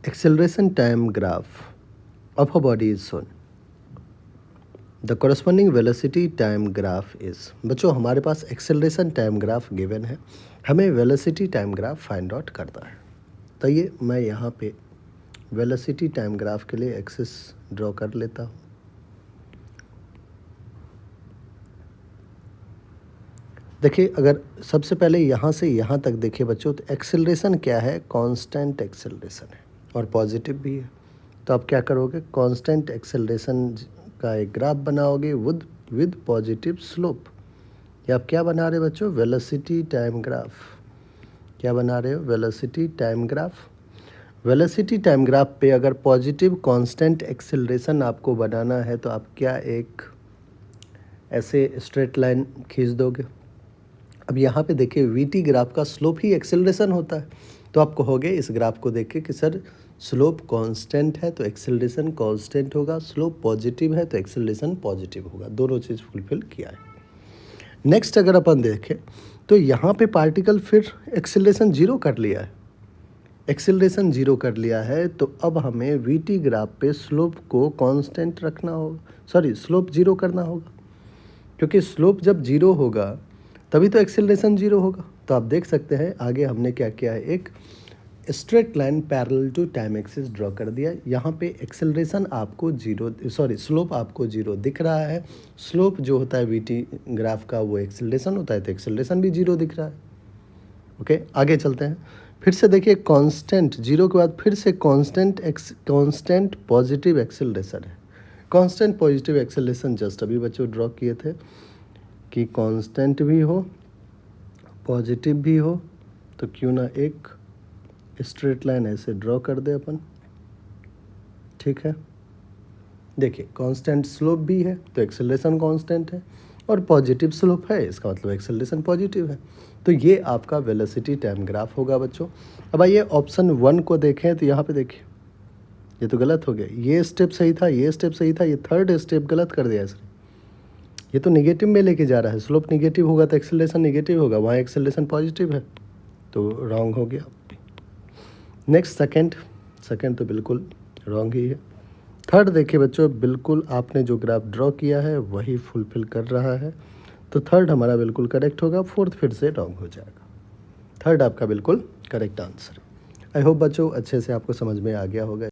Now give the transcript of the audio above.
acceleration time graph of a body is shown. The corresponding velocity time graph is. बच्चों हमारे पास acceleration time graph given है, हमें velocity time graph find out करना है. तो ये मैं यहाँ पे velocity time graph के लिए एक्सिस ड्रॉ कर लेता हूँ. देखिए अगर सबसे पहले यहाँ से यहाँ तक देखिए बच्चों, तो एक्सेलरेशन क्या है? कांस्टेंट एक्सेलरेशन है और पॉजिटिव भी है. तो आप क्या करोगे? कांस्टेंट एक्सेलरेशन का एक ग्राफ बनाओगे विद पॉजिटिव स्लोप. या आप क्या बना रहे हो बच्चों? Velocity time graph. क्या बना रहे हो? Velocity time graph. Velocity time graph पे अगर पॉजिटिव कांस्टेंट एक्सेलरेशन आपको बनाना है तो आप क्या एक ऐसे स्ट्रेट लाइन खींच दोगे. अब यहाँ पे देखिए वीटी ग्राफ का स्लोप ही एक्सेलरेशन होता है, तो आप कहोगे इस ग्राफ को देख के कि सर स्लोप कांस्टेंट है तो एक्सेलरेशन कांस्टेंट होगा, स्लोप पॉजिटिव है तो एक्सेलरेशन पॉजिटिव होगा. दोनों चीज़ फुलफिल किया है. नेक्स्ट अगर अपन देखें तो यहाँ पे पार्टिकल फिर एक्सेलरेशन जीरो कर लिया है. एक्सेलरेशन जीरो कर लिया है तो अब हमें वीटी ग्राफ पे स्लोप को कांस्टेंट रखना होगा, स्लोप जीरो करना होगा, क्योंकि स्लोप जब जीरो होगा तभी तो एक्सेलरेशन जीरो होगा. तो आप देख सकते हैं आगे हमने क्या किया है, एक straight line parallel to time axis draw कर दिया. यहाँ पे एक्सेलरेशन आपको स्लोप आपको जीरो दिख रहा है. स्लोप जो होता है वीटी ग्राफ का वो एक्सेलरेशन होता है, तो एक्सेलरेशन भी जीरो दिख रहा है. ओके आगे चलते हैं. फिर से देखिए कांस्टेंट जीरो के बाद फिर से कांस्टेंट पॉजिटिव एक्सेलरेशन है. कांस्टेंट पॉजिटिव एक्सेलरेशन जस्ट अभी बच्चों ड्रॉ किए थे कि कांस्टेंट भी हो पॉजिटिव भी हो, तो क्यों ना एक स्ट्रेट लाइन ऐसे ड्रॉ कर दे अपन. ठीक है, देखिए कांस्टेंट स्लोप भी है तो एक्सेलरेशन कांस्टेंट है, और पॉजिटिव स्लोप है इसका मतलब एक्सेलरेशन पॉजिटिव है. तो ये आपका वेलोसिटी टाइम ग्राफ होगा बच्चों. अब आइए ऑप्शन 1 को देखें तो यहाँ पे देखिए ये तो गलत हो गया. ये स्टेप सही था, ये स्टेप सही था, ये थर्ड स्टेप गलत कर दिया इसने. ये तो निगेटिव में लेके जा रहा है. स्लोप निगेटिव होगा तो एक्सेलरेशन निगेटिव होगा, वहाँ एक्सेलरेशन पॉजिटिव है, तो रॉन्ग हो गया. नेक्स्ट सेकंड तो बिल्कुल रॉन्ग ही है. थर्ड देखिए बच्चों, बिल्कुल आपने जो ग्राफ ड्रॉ किया है वही फुलफिल कर रहा है, तो थर्ड हमारा बिल्कुल करेक्ट होगा. फोर्थ फिर से रॉन्ग हो जाएगा. थर्ड आपका बिल्कुल करेक्ट आंसर. आई होप बच्चों अच्छे से आपको समझ में आ गया होगा.